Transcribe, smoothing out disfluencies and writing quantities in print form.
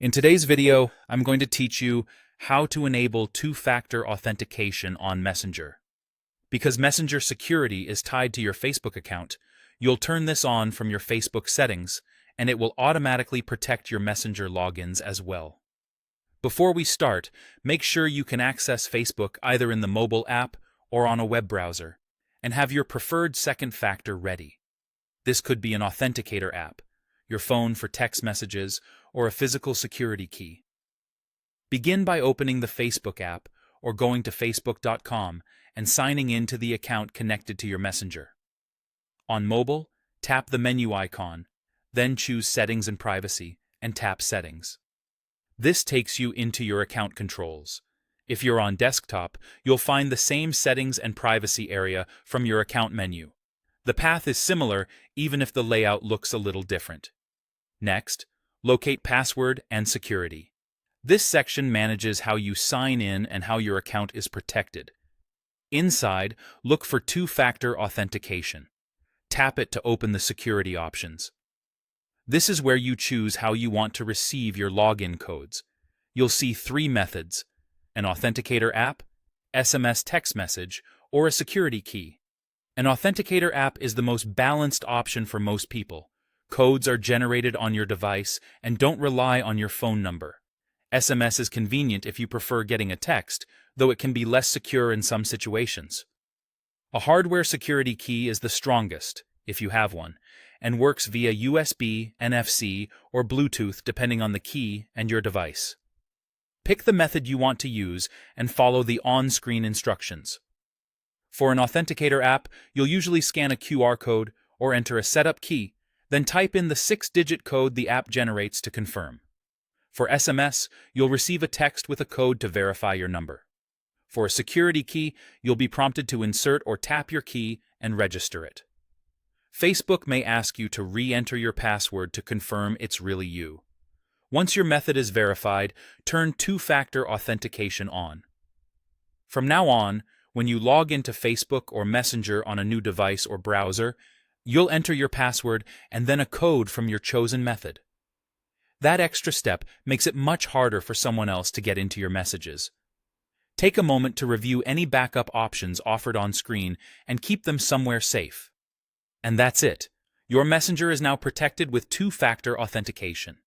In today's video, I'm going to teach you how to enable two-factor authentication on Messenger. Because Messenger security is tied to your Facebook account, you'll turn this on from your Facebook settings, and it will automatically protect your Messenger logins as well. Before we start, make sure you can access Facebook either in the mobile app or on a web browser, and have your preferred second factor ready. This could be an authenticator app, your phone for text messages, or a physical security key. Begin by opening the Facebook app or going to facebook.com and signing in to the account connected to your Messenger. On mobile, tap the menu icon, then choose Settings and Privacy and tap Settings. This takes you into your account controls. If you're on desktop, you'll find the same Settings and Privacy area from your account menu. The path is similar, even if the layout looks a little different. Next, locate Password and Security. This section manages how you sign in and how your account is protected. Inside, look for two-factor authentication. Tap it to open the security options. This is where you choose how you want to receive your login codes. You'll see three methods: an authenticator app, SMS text message, or a security key. An authenticator app is the most balanced option for most people. Codes are generated on your device and don't rely on your phone number. SMS is convenient if you prefer getting a text, though it can be less secure in some situations. A hardware security key is the strongest, if you have one, and works via USB, NFC, or Bluetooth depending on the key and your device. Pick the method you want to use and follow the on-screen instructions. For an authenticator app, you'll usually scan a QR code or enter a setup key, then type in the 6-digit code the app generates to confirm. For SMS, you'll receive a text with a code to verify your number. For a security key, you'll be prompted to insert or tap your key and register it. Facebook may ask you to re-enter your password to confirm it's really you. Once your method is verified, turn two-factor authentication on. From now on, when you log into Facebook or Messenger on a new device or browser, you'll enter your password and then a code from your chosen method. That extra step makes it much harder for someone else to get into your messages. Take a moment to review any backup options offered on screen and keep them somewhere safe. And that's it. Your Messenger is now protected with two-factor authentication.